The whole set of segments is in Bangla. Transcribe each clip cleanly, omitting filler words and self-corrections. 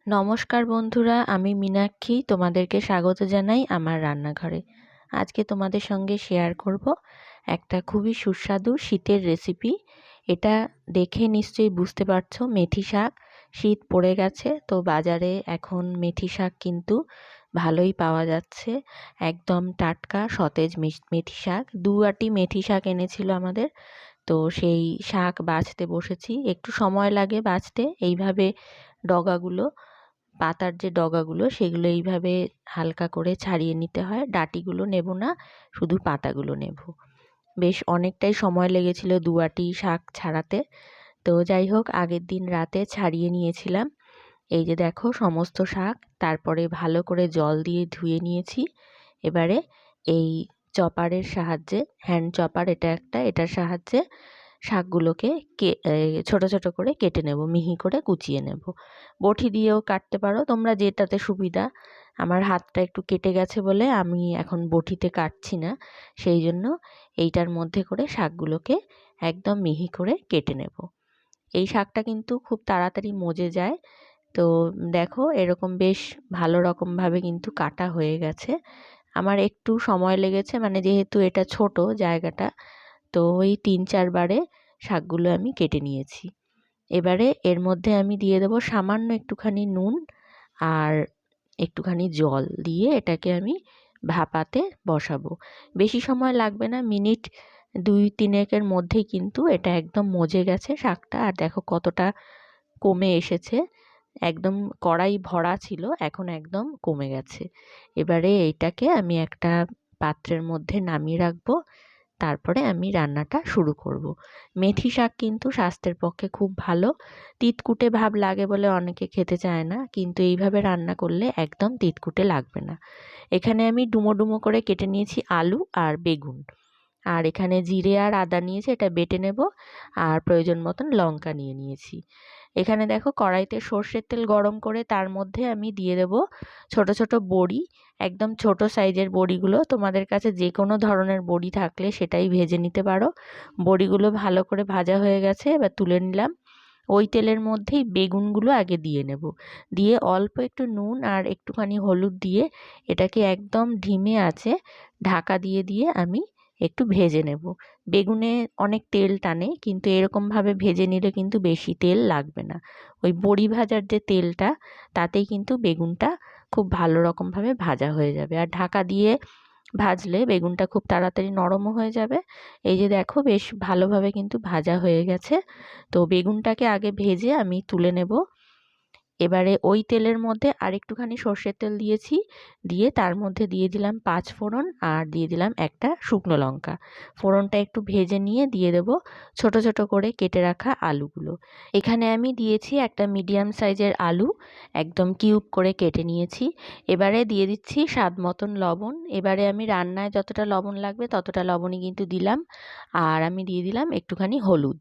নমস্কার বন্ধুরা, আমি মীনাক্ষী তোমাদেরকে স্বাগত জানাই আমার রান্নাঘরে। আজকে তোমাদের সঙ্গে শেয়ার করব একটা খুবই সুস্বাদু শীতের রেসিপি। এটা দেখে নিশ্চয়ই বুঝতে পারছো, মেথি শাক। শীত পড়ে গেছে, তো বাজারে এখন মেথি শাক কিন্তু ভালোই পাওয়া যাচ্ছে। একদম টাটকা সতেজ মেথি শাক। 2 আটি মেথি শাক এনেছিল আমাদের, তো সেই শাক বাছতে বসেছি। একটু সময় লাগে বাছতে। এইভাবে ডগাগুলো, পাতার যে ডগাগুলো সেগুলো এইভাবে হালকা করে ছাড়িয়ে নিতে হয়। ডাঁটিগুলো নেব না, শুধু পাতাগুলো নেব। বেশ অনেকটাই সময় লেগেছিল 2 আটি শাক ছাড়াতে। তো যাই হোক, আগের দিন রাতে ছাড়িয়ে নিয়েছিলাম। এই যে দেখো সমস্ত শাক, তারপরে ভালো করে জল দিয়ে ধুয়ে নিয়েছি। এবারে এই চপারের সাহায্যে, হ্যান্ড চপার এটা একটা, এটার সাহায্যে শাকগুলোকে ছোট ছোট করে কেটে নেব, মিহি করে কুচিয়ে নেব। বটি দিয়েও কাটতে পারো তোমরা, যেটাতে সুবিধা। আমার হাতটা একটু কেটে গেছে বলে আমি এখন বটিতে কাটছি না, সেই জন্য এইটার মধ্যে করে শাকগুলোকে একদম মিহি করে কেটে নেব। এই শাকটা কিন্তু খুব তাড়াতাড়ি মজে যায়। তো দেখো এরকম বেশ ভালো রকমভাবে কিন্তু কাটা হয়ে গেছে। আমার একটু সময় লেগেছে, মানে যেহেতু এটা ছোট জায়গাটা, তো ওই 3-4 বারে শাকগুলো আমি কেটে নিয়েছি। এবারে এর মধ্যে আমি দিয়ে দেবো সামান্য একটুখানি নুন আর একটুখানি জল দিয়ে এটাকে আমি ভাপাতে বসাবো। বেশি সময় লাগবে না, মিনিট 2-3-এর মধ্যেই কিন্তু এটা একদম মজে গেছে শাকটা। আর দেখো কতটা কমে এসেছে, একদম কড়াই ভরা ছিল, এখন একদম কমে গেছে। এবারে এইটাকে আমি একটা পাত্রের মধ্যে নামিয়ে রাখবো, তারপরে আমি রান্নাটা শুরু করব। মেথি শাক কিন্তু স্বাস্থ্যের পক্ষে খুব ভালো। তিতকুটে ভাব লাগে বলে অনেকে খেতে চায় না, কিন্তু এইভাবে রান্না করলে একদম তিতকুটে লাগবে না। এখানে আমি ডুমো ডুমো করে কেটে নিয়েছি আলু আর বেগুন, আর এখানে জিরে আর আদা নিয়েছি, এটা বেটে নেব। আর প্রয়োজন মতন লঙ্কা নিয়ে নিয়েছি। এখানে দেখো কড়াইতে সর্ষের তেল গরম করে তার মধ্যে আমি দিয়ে দেব ছোট ছোট বড়ি। একদম ছোট সাইজের বড়িগুলো, তোমাদের কাছে যে কোনো ধরনের বড়ি থাকলে সেটাই ভেজে নিতে পারো। বড়িগুলো ভালো করে ভাজা হয়ে গেছে, এবার তুলে নিলাম। ওই তেলের মধ্যেই বেগুনগুলো আগে দিয়ে নেব, দিয়ে অল্প একটু নুন আর একটুখানি হলুদ দিয়ে এটাকে একদম ধিমে আঁচে ঢাকা দিয়ে দিয়ে আমি একটু ভেজে নেব। বেগুনে অনেক তেল টানে, কিন্তু এরকমভাবে ভেজে নিলে কিন্তু বেশি তেল লাগবে না। ওই বড়ি ভাজার যে তেলটা, তাতেই কিন্তু বেগুনটা খুব ভালো রকমভাবে ভাজা হয়ে যাবে। আর ঢাকা দিয়ে ভাজলে বেগুনটা খুব তাড়াতাড়ি নরমও হয়ে যাবে। এই যে দেখো বেশ ভালোভাবে কিন্তু ভাজা হয়ে গেছে। তো বেগুনটাকে আগে ভেজে আমি তুলে নেব। এবারে ওই তেলের মধ্যে আর একটুখানি সর্ষের তেল দিয়েছি, দিয়ে তার মধ্যে দিয়ে দিলাম 5 ফোড়ন আর দিয়ে দিলাম একটা শুকনো লঙ্কা। ফোড়নটা একটু ভেজে নিয়ে দিয়ে দেব ছোট ছোট করে কেটে রাখা আলুগুলো। এখানে আমি দিয়েছি একটা মিডিয়াম সাইজের আলু, একদম কিউব করে কেটে নিয়েছি। এবারে দিয়ে দিচ্ছি স্বাদ মতন লবণ। এবারে আমি রান্নায় যতটা লবণ লাগবে ততটা লবণই কিন্তু দিলাম। আর আমি দিয়ে দিলাম একটুখানি হলুদ।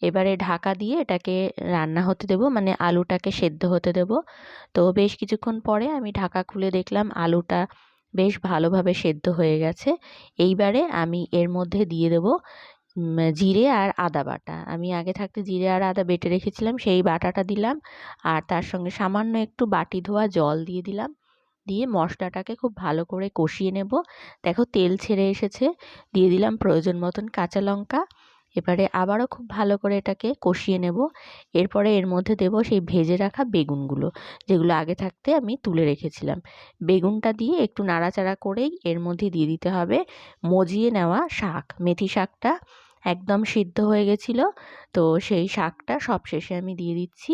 এবারে ঢাকা দিয়ে এটাকে রান্না হতে দেবো, মানে আলুটাকে সেদ্ধ হতে দেবো। তো বেশ কিছুক্ষণ পরে আমি ঢাকা খুলে দেখলাম আলুটা বেশ ভালোভাবে সেদ্ধ হয়ে গেছে। এইবারে আমি এর মধ্যে দিয়ে দেবো জিরে আর আদা বাটা। আমি আগে থাকতে জিরে আর আদা বেটে রেখেছিলাম, সেই বাটাটা দিলাম। আর তার সঙ্গে সামান্য একটু বাটি ধোয়া জল দিয়ে দিলাম, দিয়ে মশলাটাকে খুব ভালো করে কষিয়ে নেব। দেখো তেল ছেড়ে এসেছে। দিয়ে দিলাম প্রয়োজন মতন কাঁচা লঙ্কা। এবারে আবারও খুব ভালো করে এটাকে কষিয়ে নেব। এরপরে এর মধ্যে দেব সেই ভেজে রাখা বেগুনগুলো, যেগুলো আগে থাকতে আমি তুলে রেখেছিলাম। বেগুনটা দিয়ে একটু নাড়াচাড়া করেই এর মধ্যে দিয়ে দিতে হবে মজিয়ে নেওয়া শাক। মেথি শাকটা একদম সিদ্ধ হয়ে গেছিলো, তো সেই শাকটা সবশেষে আমি দিয়ে দিচ্ছি।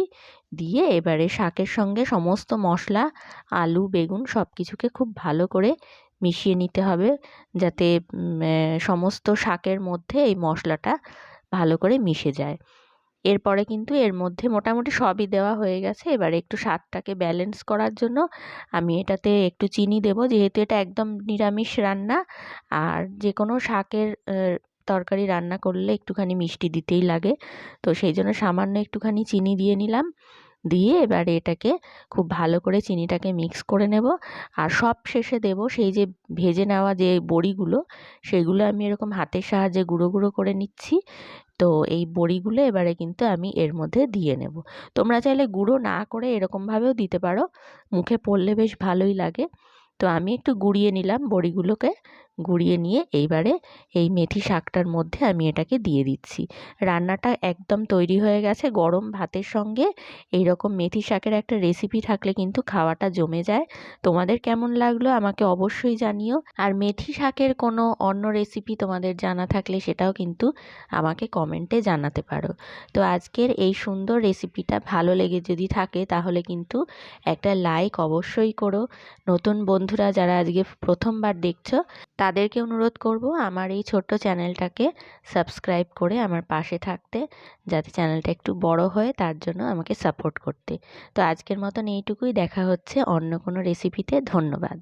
দিয়ে এবারে শাকের সঙ্গে সমস্ত মশলা, আলু বেগুন সব কিছুকে খুব ভালো করে মিশিয়ে নিতে হবে, যাতে সমস্ত শাকের মধ্যে এই মশলাটা ভালো করে মিশে যায়। এরপরে কিন্তু এর মধ্যে মোটামুটি সবই দেওয়া হয়ে গেছে। এবারে একটু স্বাদটাকে ব্যালেন্স করার জন্য আমি এটাতে একটু চিনি দেবো, যেহেতু এটা একদম নিরামিষ রান্না। আর যে কোনো শাকের তরকারি রান্না করলে একটুখানি মিষ্টি দিতেই লাগে, তো সেই জন্য সামান্য একটুখানি চিনি দিয়ে নিলাম। দিয়ে এবারে এটাকে খুব ভালো করে চিনিটাকে মিক্স করে নেব। আর সব শেষে দেব সেই যে ভেজে নেওয়া যে বড়িগুলো, সেগুলো আমি এরকম হাতের সাহায্যে গুঁড়ো গুঁড়ো করে নিচ্ছি। তো এই বড়িগুলো এবারে কিন্তু আমি এর মধ্যে দিয়ে নেব। তোমরা চাইলে গুঁড়ো না করে এরকমভাবেও দিতে পারো, মুখে পড়লে বেশ ভালোই লাগে। তো আমি একটু গুঁড়িয়ে নিলাম বড়িগুলোকে, গুঁড়িয়ে নিয়ে এইবারে এই মেথি শাকটার মধ্যে আমি এটাকে দিয়ে দিচ্ছি। রান্নাটা একদম তৈরি হয়ে গেছে। গরম ভাতের সঙ্গে এইরকম মেথি শাকের একটা রেসিপি থাকলে কিন্তু খাওয়াটা জমে যায়। তোমাদের কেমন লাগলো আমাকে অবশ্যই জানিও। আর মেথি শাকের কোনো অন্য রেসিপি তোমাদের জানা থাকলে সেটাও কিন্তু আমাকে কমেন্টে জানাতে পারো। তো আজকের এই সুন্দর রেসিপিটা ভালো লেগে যদি থাকে তাহলে কিন্তু একটা লাইক অবশ্যই করো। নতুন বন্ধুরা যারা আজকে প্রথমবার দেখছো তাদেরকে অনুরোধ করব আমার এই ছোট্ট চ্যানেলটাকে সাবস্ক্রাইব করে আমার পাশে থাকতে, যাতে চ্যানেলটা একটু বড় হয়, তার জন্য আমাকে সাপোর্ট করতে। তো আজকের মতন এইটুকুই, দেখা হচ্ছে অন্য কোনো রেসিপিতে। ধন্যবাদ।